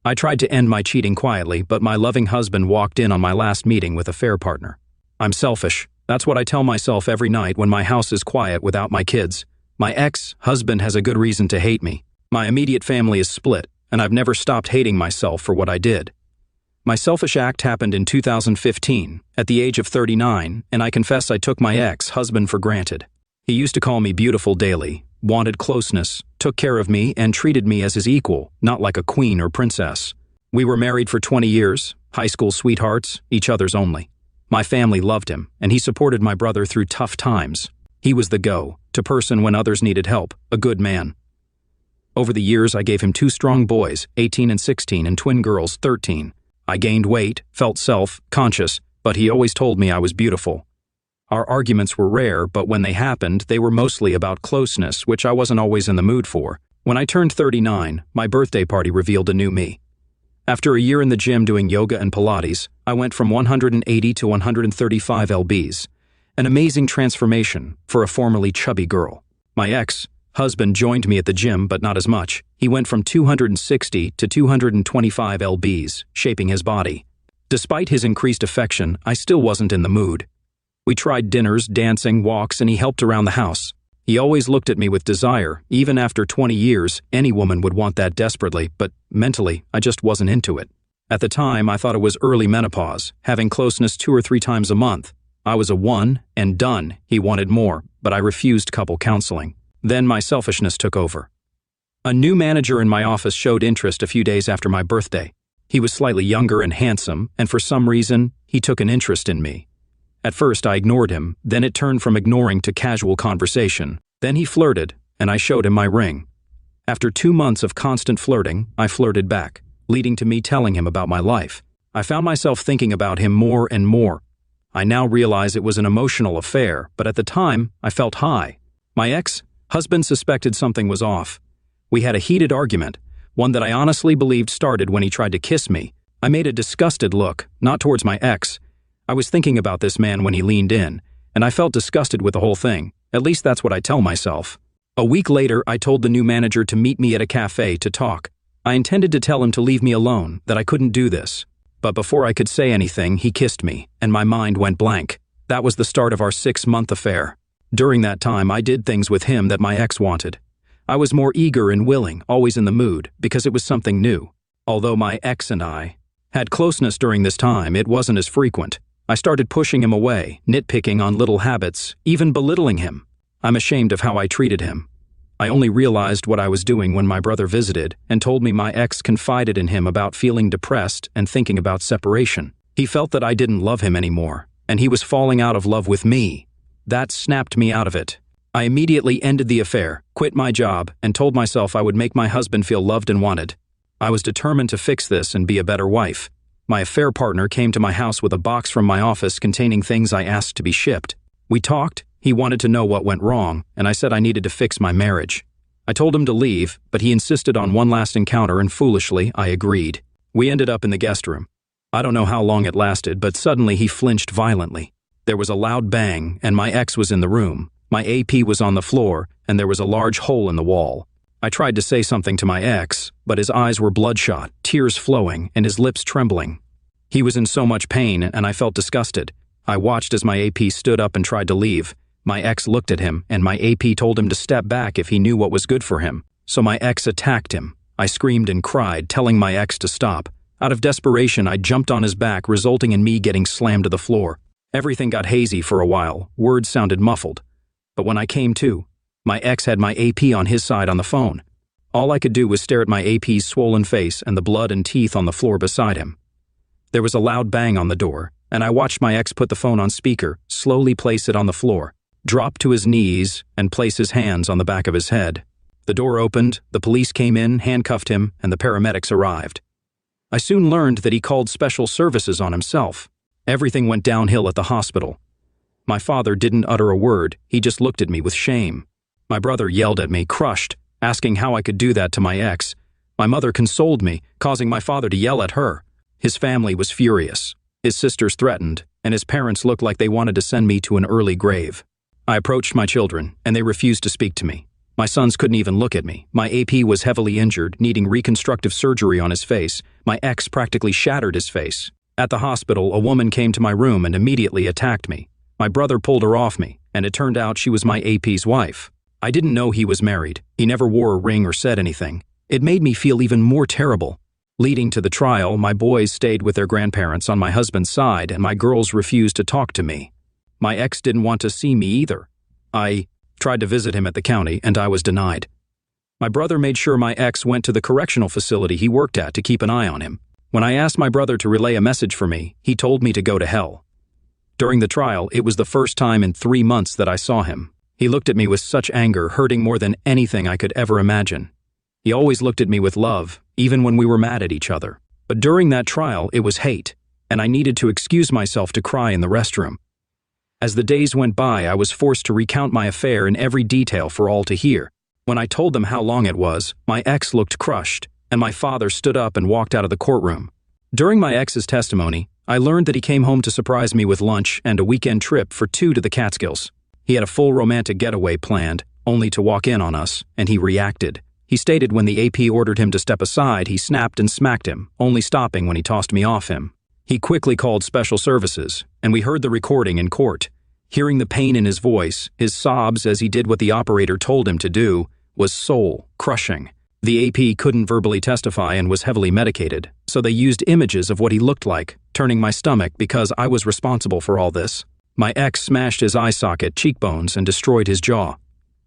I tried to end my cheating quietly, but my loving husband walked in on my last meeting with affair partner. I'm selfish. That's what I tell myself every night when my house is quiet without my kids. My ex-husband has a good reason to hate me. My immediate family is split, and I've never stopped hating myself for what I did. My selfish act happened in 2015, at the age of 39, and I confess I took my ex-husband for granted. He used to call me beautiful daily, wanted closeness, took care of me, and treated me as his equal, not like a queen or princess. We were married for 20 years, high school sweethearts, each other's only. My family loved him, and he supported my brother through tough times. He was the go-to person when others needed help, a good man. Over the years, I gave him 2 strong boys, 18 and 16, and twin girls, 13. I gained weight, felt self-conscious, but he always told me I was beautiful. Our arguments were rare, but when they happened, they were mostly about closeness, which I wasn't always in the mood for. When I turned 39, my birthday party revealed a new me. After a year in the gym doing yoga and Pilates, I went from 180 to 135 lbs, an amazing transformation for a formerly chubby girl. My ex-husband joined me at the gym, but not as much. He went from 260 to 225 lbs, shaping his body. Despite his increased affection, I still wasn't in the mood. We tried dinners, dancing, walks, and he helped around the house. He always looked at me with desire. Even after 20 years, any woman would want that desperately, but mentally, I just wasn't into it. At the time, I thought it was early menopause, having closeness 2 or 3 times a month. I was a one and done. He wanted more, but I refused couple counseling. Then my selfishness took over. A new manager in my office showed interest a few days after my birthday. He was slightly younger and handsome, and for some reason, he took an interest in me. At first, I ignored him, then it turned from ignoring to casual conversation. Then he flirted, and I showed him my ring. After 2 months of constant flirting, I flirted back, leading to me telling him about my life. I found myself thinking about him more and more. I now realize it was an emotional affair, but at the time, I felt high. My ex-husband suspected something was off. We had a heated argument, one that I honestly believed started when he tried to kiss me. I made a disgusted look, not towards my ex. I was thinking about this man when he leaned in, and I felt disgusted with the whole thing. At least that's what I tell myself. A week later, I told the new manager to meet me at a cafe to talk. I intended to tell him to leave me alone, that I couldn't do this. But before I could say anything, he kissed me, and my mind went blank. That was the start of our 6-month affair. During that time, I did things with him that my ex wanted. I was more eager and willing, always in the mood, because it was something new. Although my ex and I had closeness during this time, it wasn't as frequent. I started pushing him away, nitpicking on little habits, even belittling him. I'm ashamed of how I treated him. I only realized what I was doing when my brother visited and told me my ex confided in him about feeling depressed and thinking about separation. He felt that I didn't love him anymore, and he was falling out of love with me. That snapped me out of it. I immediately ended the affair, quit my job, and told myself I would make my husband feel loved and wanted. I was determined to fix this and be a better wife. My affair partner came to my house with a box from my office containing things I asked to be shipped. We talked, he wanted to know what went wrong, and I said I needed to fix my marriage. I told him to leave, but he insisted on one last encounter and foolishly, I agreed. We ended up in the guest room. I don't know how long it lasted, but suddenly he flinched violently. There was a loud bang, and my ex was in the room. My AP was on the floor, and there was a large hole in the wall. I tried to say something to my ex, but his eyes were bloodshot, tears flowing, and his lips trembling. He was in so much pain, and I felt disgusted. I watched as my AP stood up and tried to leave. My ex looked at him, and my AP told him to step back if he knew what was good for him. So my ex attacked him. I screamed and cried, telling my ex to stop. Out of desperation, I jumped on his back, resulting in me getting slammed to the floor. Everything got hazy for a while. Words sounded muffled. But when I came to, my ex had my AP on his side on the phone. All I could do was stare at my AP's swollen face and the blood and teeth on the floor beside him. There was a loud bang on the door, and I watched my ex put the phone on speaker, slowly place it on the floor, drop to his knees, and place his hands on the back of his head. The door opened, the police came in, handcuffed him, and the paramedics arrived. I soon learned that he called special services on himself. Everything went downhill at the hospital. My father didn't utter a word, he just looked at me with shame. My brother yelled at me, crushed, asking how I could do that to my ex. My mother consoled me, causing my father to yell at her. His family was furious. His sisters threatened, and his parents looked like they wanted to send me to an early grave. I approached my children, and they refused to speak to me. My sons couldn't even look at me. My AP was heavily injured, needing reconstructive surgery on his face. My ex practically shattered his face. At the hospital, a woman came to my room and immediately attacked me. My brother pulled her off me, and it turned out she was my AP's wife. I didn't know he was married. He never wore a ring or said anything. It made me feel even more terrible. Leading to the trial, my boys stayed with their grandparents on my husband's side, and my girls refused to talk to me. My ex didn't want to see me either. I tried to visit him at the county, and I was denied. My brother made sure my ex went to the correctional facility he worked at to keep an eye on him. When I asked my brother to relay a message for me, he told me to go to hell. During the trial, it was the first time in 3 months that I saw him. He looked at me with such anger, hurting more than anything I could ever imagine. He always looked at me with love, even when we were mad at each other. But during that trial, it was hate, and I needed to excuse myself to cry in the restroom. As the days went by, I was forced to recount my affair in every detail for all to hear. When I told them how long it was, my ex looked crushed, and my father stood up and walked out of the courtroom. During my ex's testimony, I learned that he came home to surprise me with lunch and a weekend trip for 2 to the Catskills. He had a full romantic getaway planned, only to walk in on us, and he reacted. He stated when the AP ordered him to step aside, he snapped and smacked him, only stopping when he tossed me off him. He quickly called special services, and we heard the recording in court. Hearing the pain in his voice, his sobs as he did what the operator told him to do, was soul-crushing. The AP couldn't verbally testify and was heavily medicated, so they used images of what he looked like, turning my stomach because I was responsible for all this. My ex smashed his eye socket, cheekbones, and destroyed his jaw.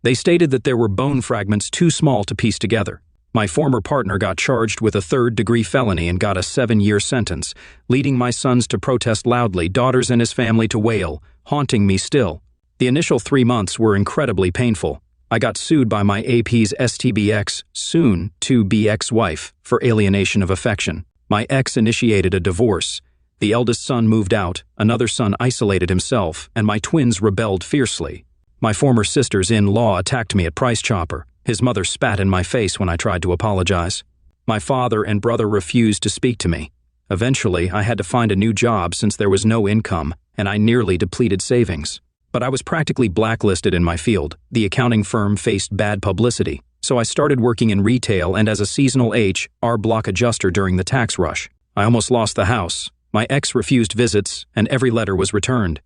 They stated that there were bone fragments too small to piece together. My former partner got charged with a 3rd-degree felony and got a 7-year sentence, leading my sons to protest loudly, daughters and his family to wail, haunting me still. The initial 3 months were incredibly painful. I got sued by my AP's STBX, soon to be ex-wife, for alienation of affection. My ex initiated a divorce. The eldest son moved out, another son isolated himself, and my twins rebelled fiercely. My former sister's-in-law attacked me at Price Chopper. His mother spat in my face when I tried to apologize. My father and brother refused to speak to me. Eventually, I had to find a new job since there was no income, and I nearly depleted savings. But I was practically blacklisted in my field. The accounting firm faced bad publicity, so I started working in retail and as a seasonal HR block adjuster during the tax rush. I almost lost the house. My ex refused visits, and every letter was returned.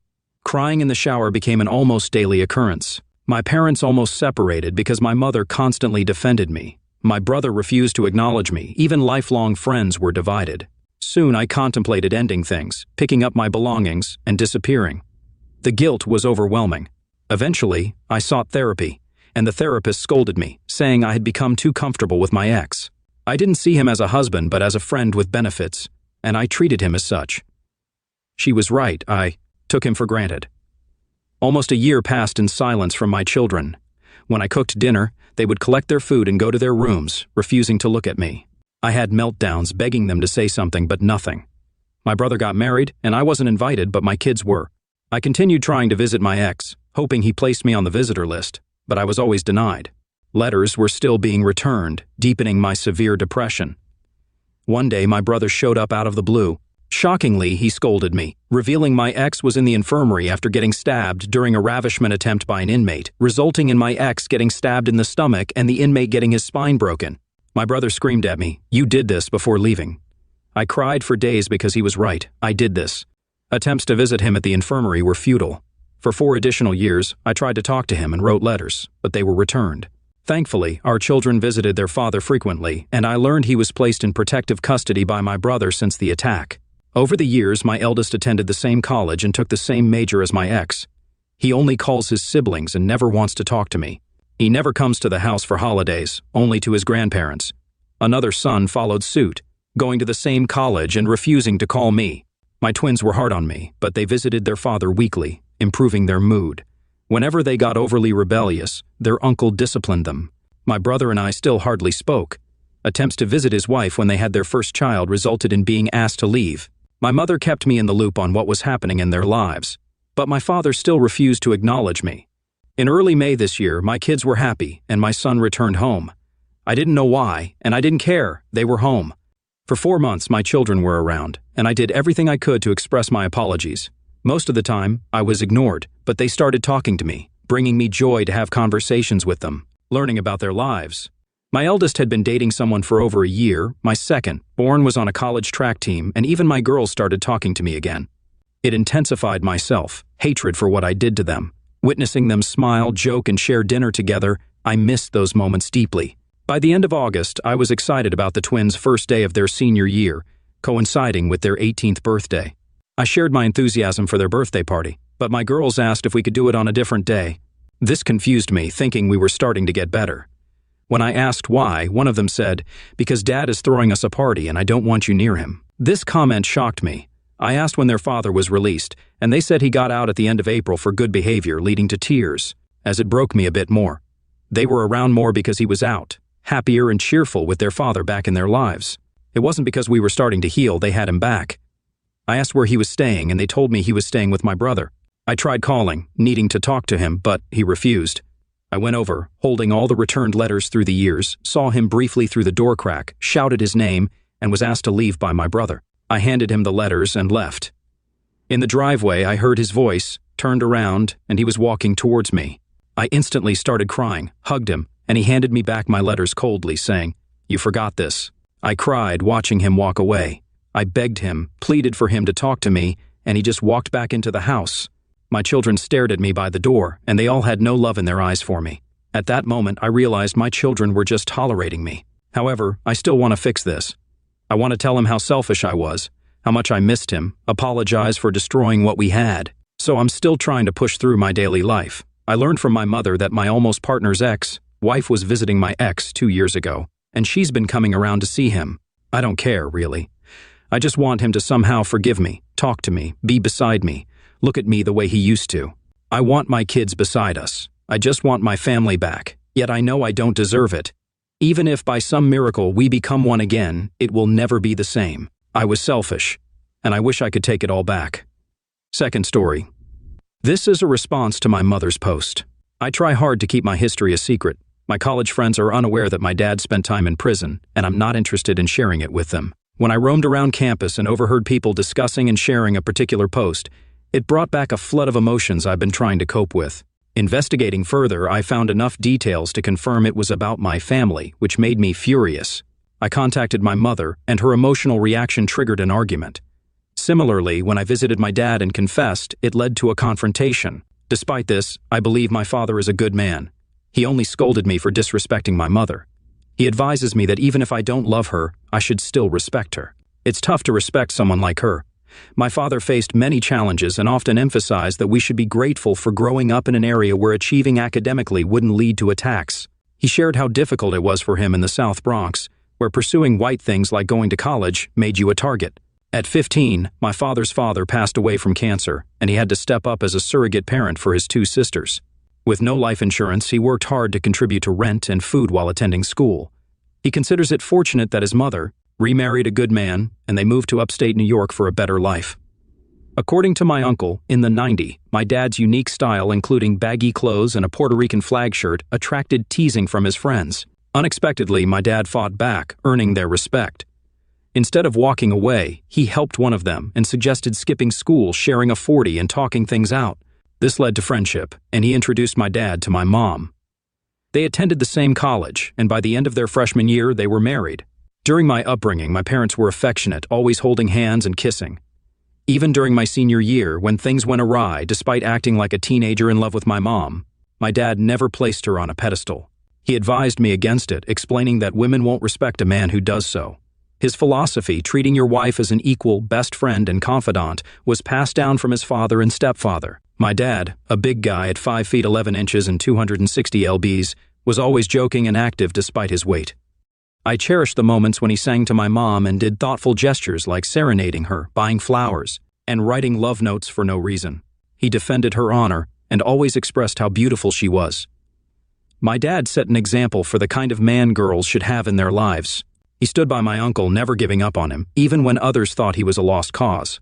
Crying in the shower became an almost daily occurrence. My parents almost separated because my mother constantly defended me. My brother refused to acknowledge me. Even lifelong friends were divided. Soon I contemplated ending things, picking up my belongings, and disappearing. The guilt was overwhelming. Eventually, I sought therapy, and the therapist scolded me, saying I had become too comfortable with my ex. I didn't see him as a husband, but as a friend with benefits, and I treated him as such. She was right. I took him for granted. Almost a year passed in silence from my children. When I cooked dinner, they would collect their food and go to their rooms, refusing to look at me. I had meltdowns, begging them to say something, but nothing. My brother got married, and I wasn't invited, but my kids were. I continued trying to visit my ex, hoping he placed me on the visitor list, but I was always denied. Letters were still being returned, deepening my severe depression. One day, my brother showed up out of the blue. Shockingly, he scolded me, revealing my ex was in the infirmary after getting stabbed during a ravishment attempt by an inmate, resulting in my ex getting stabbed in the stomach and the inmate getting his spine broken. My brother screamed at me, "You did this," before leaving. I cried for days because he was right. I did this. Attempts to visit him at the infirmary were futile. For 4 additional years, I tried to talk to him and wrote letters, but they were returned. Thankfully, our children visited their father frequently, and I learned he was placed in protective custody by my brother since the attack. Over the years, my eldest attended the same college and took the same major as my ex. He only calls his siblings and never wants to talk to me. He never comes to the house for holidays, only to his grandparents. Another son followed suit, going to the same college and refusing to call me. My twins were hard on me, but they visited their father weekly, improving their mood. Whenever they got overly rebellious, their uncle disciplined them. My brother and I still hardly spoke. Attempts to visit his wife when they had their first child resulted in being asked to leave. My mother kept me in the loop on what was happening in their lives, but my father still refused to acknowledge me. In early May this year, my kids were happy and my son returned home. I didn't know why, and I didn't care. They were home. For 4 months, my children were around, and I did everything I could to express my apologies. Most of the time, I was ignored, but they started talking to me, bringing me joy to have conversations with them. learning about their lives. My eldest had been dating someone for over a year, my second, born, was on a college track team, and even my girls started talking to me again. It intensified my self-hatred for what I did to them. Witnessing them smile, joke, and share dinner together, I missed those moments deeply. By the end of August, I was excited about the twins' first day of their senior year, coinciding with their 18th birthday. I shared my enthusiasm for their birthday party, but my girls asked if we could do it on a different day. This confused me, thinking we were starting to get better. When I asked why, one of them said, "Because Dad is throwing us a party and I don't want you near him." This comment shocked me. I asked when their father was released, and they said he got out at the end of April for good behavior, leading to tears, as it broke me a bit more. They were around more because he was out, happier and cheerful with their father back in their lives. It wasn't because we were starting to heal, they had him back. I asked where he was staying, and they told me he was staying with my brother. I tried calling, needing to talk to him, but he refused. I went over, holding all the returned letters through the years, saw him briefly through the door crack, shouted his name, and was asked to leave by my brother. I handed him the letters and left. In the driveway, I heard his voice, turned around, and he was walking towards me. I instantly started crying, hugged him, and he handed me back my letters coldly, saying, "You forgot this." I cried, watching him walk away. I begged him, pleaded for him to talk to me, and he just walked back into the house. My children stared at me by the door, and they all had no love in their eyes for me. At that moment, I realized my children were just tolerating me. However, I still want to fix this. I want to tell him how selfish I was, how much I missed him, apologize for destroying what we had. So I'm still trying to push through my daily life. I learned from my mother that my almost partner's ex-wife was visiting my ex 2 years ago, and she's been coming around to see him. I don't care, really. I just want him to somehow forgive me, talk to me, be beside me, look at me the way he used to. I want my kids beside us. I just want my family back, yet I know I don't deserve it. Even if by some miracle we become one again, it will never be the same. I was selfish, and I wish I could take it all back. Second story. This is a response to my mother's post. I try hard to keep my history a secret. My college friends are unaware that my dad spent time in prison, and I'm not interested in sharing it with them. When I roamed around campus and overheard people discussing and sharing a particular post, it brought back a flood of emotions I've been trying to cope with. Investigating further, I found enough details to confirm it was about my family, which made me furious. I contacted my mother, and her emotional reaction triggered an argument. Similarly, when I visited my dad and confessed, it led to a confrontation. Despite this, I believe my father is a good man. He only scolded me for disrespecting my mother. He advises me that even if I don't love her, I should still respect her. It's tough to respect someone like her. My father faced many challenges and often emphasized that we should be grateful for growing up in an area where achieving academically wouldn't lead to attacks. He shared how difficult it was for him in the South Bronx, where pursuing white things like going to college made you a target. At 15, my father's father passed away from cancer, and he had to step up as a surrogate parent for his 2 sisters. With no life insurance, he worked hard to contribute to rent and food while attending school. He considers it fortunate that his mother remarried a good man, and they moved to upstate New York for a better life. According to my uncle, in the 90s, my dad's unique style, including baggy clothes and a Puerto Rican flag shirt, attracted teasing from his friends. Unexpectedly, my dad fought back, earning their respect. Instead of walking away, he helped one of them and suggested skipping school, sharing a 40, and talking things out. This led to friendship, and he introduced my dad to my mom. They attended the same college, and by the end of their freshman year, they were married. During my upbringing, my parents were affectionate, always holding hands and kissing. Even during my senior year, when things went awry, despite acting like a teenager in love with my mom, my dad never placed her on a pedestal. He advised me against it, explaining that women won't respect a man who does so. His philosophy, treating your wife as an equal, best friend and confidant, was passed down from his father and stepfather. My dad, a big guy at 5 feet 11 inches and 260 lbs, was always joking and active despite his weight. I cherished the moments when he sang to my mom and did thoughtful gestures like serenading her, buying flowers, and writing love notes for no reason. He defended her honor and always expressed how beautiful she was. My dad set an example for the kind of man girls should have in their lives. He stood by my uncle, never giving up on him, even when others thought he was a lost cause.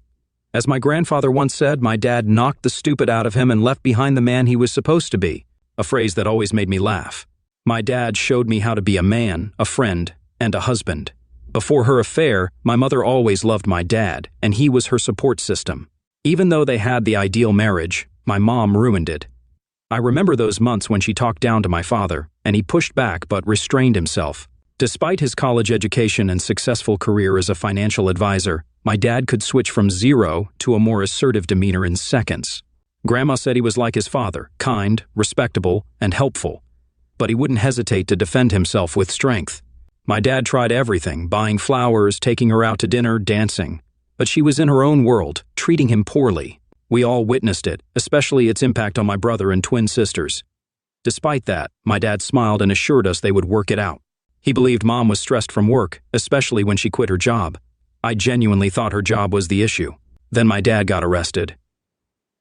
As my grandfather once said, my dad knocked the stupid out of him and left behind the man he was supposed to be, a phrase that always made me laugh. My dad showed me how to be a man, a friend, and a husband. Before her affair, my mother always loved my dad, and he was her support system. Even though they had the ideal marriage, my mom ruined it. I remember those months when she talked down to my father, and he pushed back but restrained himself. Despite his college education and successful career as a financial advisor, my dad could switch from zero to a more assertive demeanor in seconds. Grandma said he was like his father, kind, respectable, and helpful, but he wouldn't hesitate to defend himself with strength. My dad tried everything, buying flowers, taking her out to dinner, dancing, but she was in her own world, treating him poorly. We all witnessed it, especially its impact on my brother and twin sisters. Despite that, my dad smiled and assured us they would work it out. He believed Mom was stressed from work, especially when she quit her job. I genuinely thought her job was the issue. Then my dad got arrested.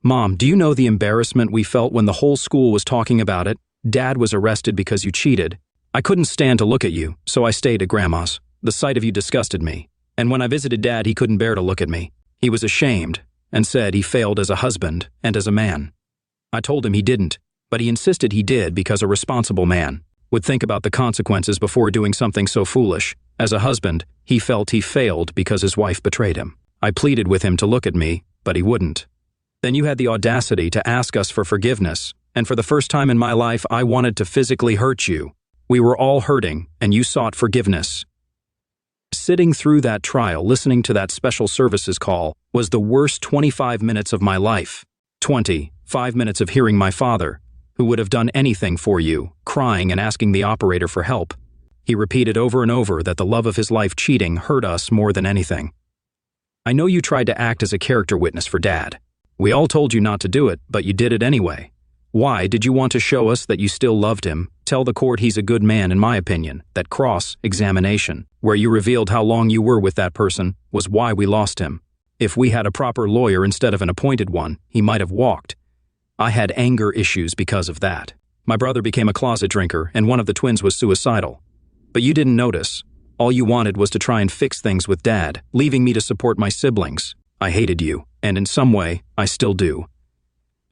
Mom, do you know the embarrassment we felt when the whole school was talking about it? Dad was arrested because you cheated. I couldn't stand to look at you, so I stayed at Grandma's. The sight of you disgusted me. And when I visited Dad, he couldn't bear to look at me. He was ashamed and said he failed as a husband and as a man. I told him he didn't, but he insisted he did because a responsible man would think about the consequences before doing something so foolish. As a husband, he felt he failed because his wife betrayed him. I pleaded with him to look at me, but he wouldn't. Then you had the audacity to ask us for forgiveness, and for the first time in my life, I wanted to physically hurt you. We were all hurting, and you sought forgiveness. Sitting through that trial, listening to that special services call, was the worst 25 minutes of my life. 5 minutes of hearing my father, who would have done anything for you, crying and asking the operator for help. He repeated over and over that the love of his life cheating hurt us more than anything. I know you tried to act as a character witness for Dad. We all told you not to do it, but you did it anyway. Why did you want to show us that you still loved him? Tell the court he's a good man, in my opinion. That cross-examination, where you revealed how long you were with that person, was why we lost him. If we had a proper lawyer instead of an appointed one, he might have walked. I had anger issues because of that. My brother became a closet drinker, and one of the twins was suicidal. But you didn't notice. All you wanted was to try and fix things with Dad, leaving me to support my siblings. I hated you, and in some way, I still do.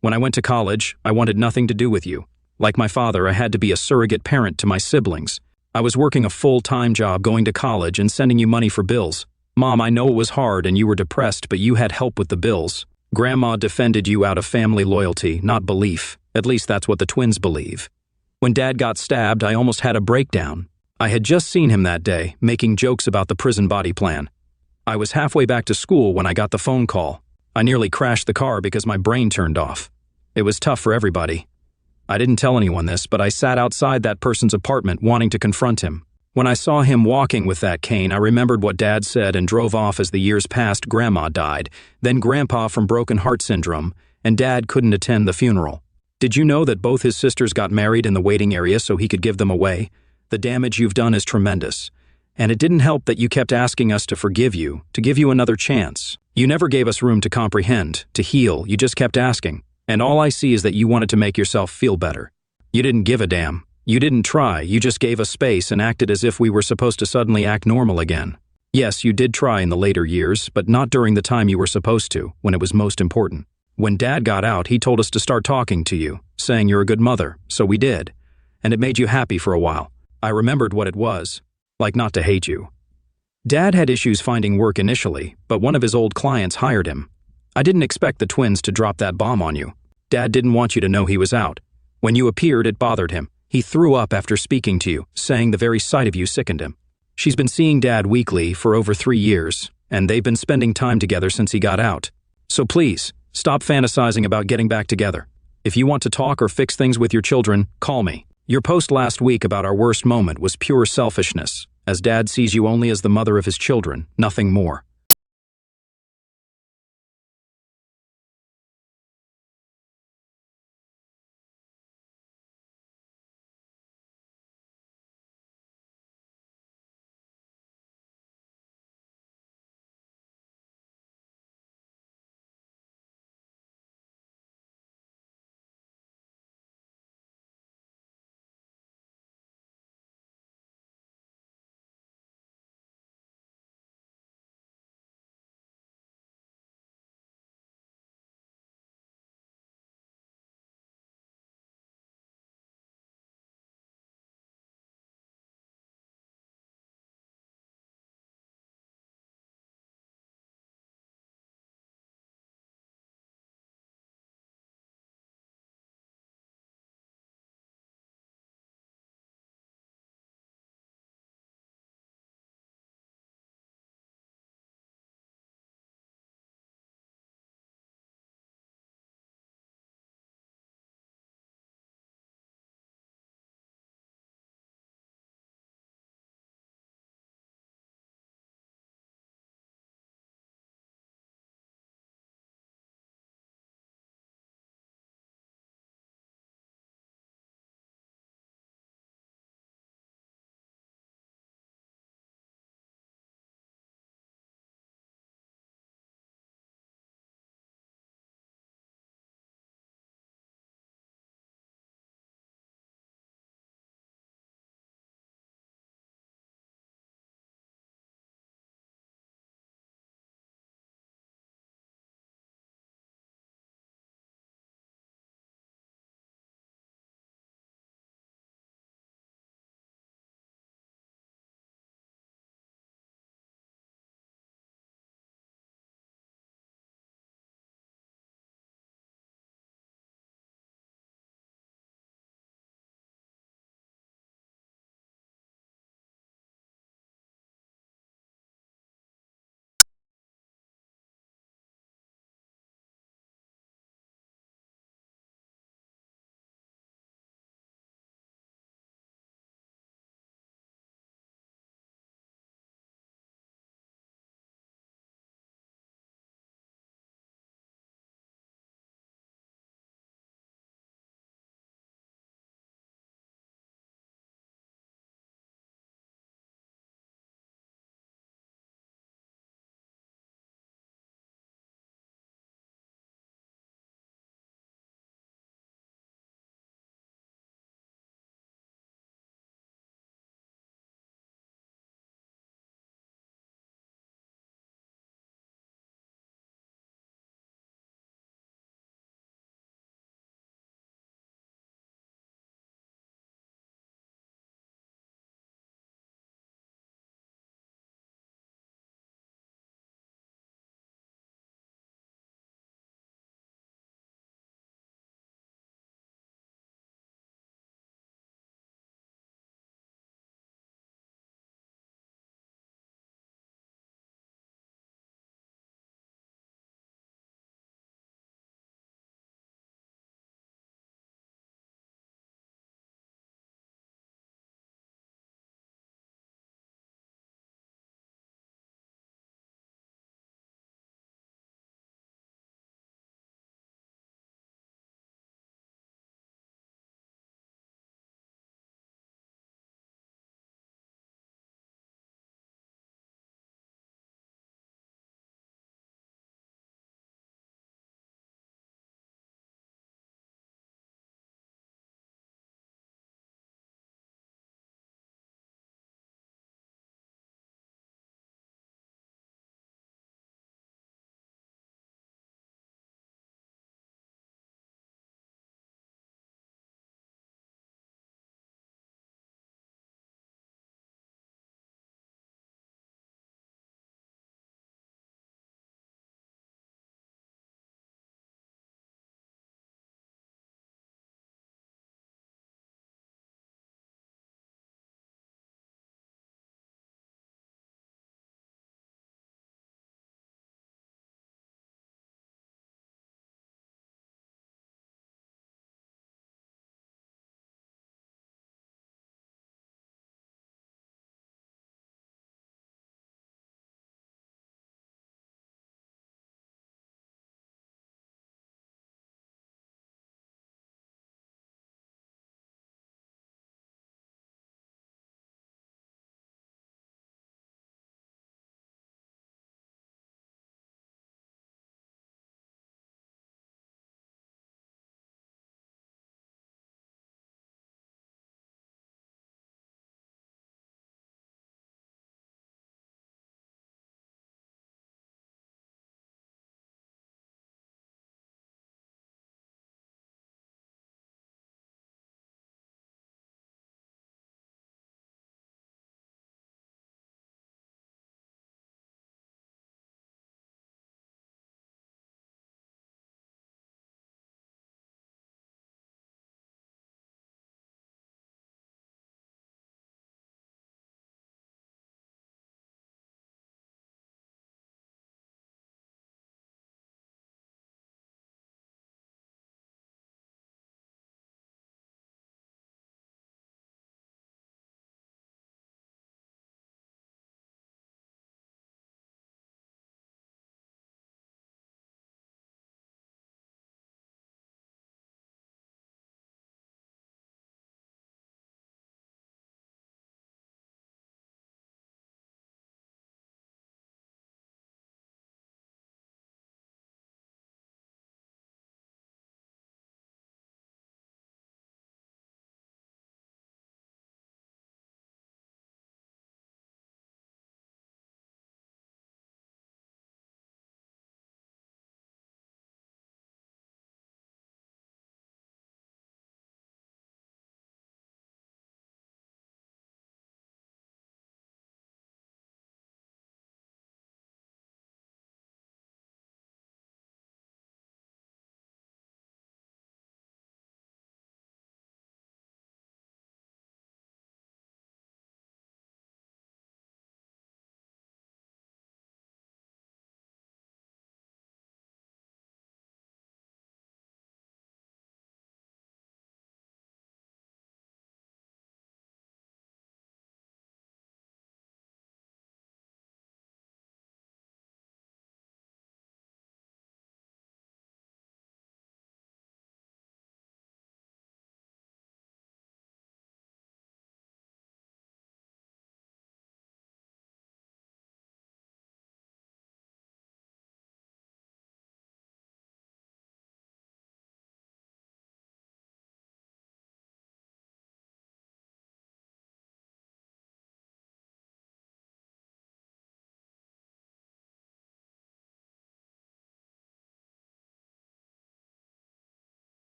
When I went to college, I wanted nothing to do with you. Like my father, I had to be a surrogate parent to my siblings. I was working a full-time job, going to college, and sending you money for bills. Mom, I know it was hard and you were depressed, but you had help with the bills. Grandma defended you out of family loyalty, not belief. At least that's what the twins believe. When Dad got stabbed, I almost had a breakdown. I had just seen him that day, making jokes about the prison body plan. I was halfway back to school when I got the phone call. I nearly crashed the car because my brain turned off. It was tough for everybody. I didn't tell anyone this, but I sat outside that person's apartment wanting to confront him. When I saw him walking with that cane, I remembered what Dad said and drove off. As the years passed. Grandma died, then Grandpa from broken heart syndrome, and Dad couldn't attend the funeral. Did you know that both his sisters got married in the waiting area so he could give them away? The damage you've done is tremendous. And it didn't help that you kept asking us to forgive you, to give you another chance. You never gave us room to comprehend, to heal. You just kept asking. And all I see is that you wanted to make yourself feel better. You didn't give a damn. You didn't try. You just gave us space and acted as if we were supposed to suddenly act normal again. Yes, you did try in the later years, but not during the time you were supposed to, when it was most important. When Dad got out, he told us to start talking to you, saying you're a good mother, so we did. And it made you happy for a while. I remembered what it was, like not to hate you. Dad had issues finding work initially, but one of his old clients hired him. I didn't expect the twins to drop that bomb on you. Dad didn't want you to know he was out. When you appeared, it bothered him. He threw up after speaking to you, saying the very sight of you sickened him. She's been seeing Dad weekly for over 3 years, and they've been spending time together since he got out. So please, stop fantasizing about getting back together. If you want to talk or fix things with your children, call me. Your post last week about our worst moment was pure selfishness, as Dad sees you only as the mother of his children, nothing more.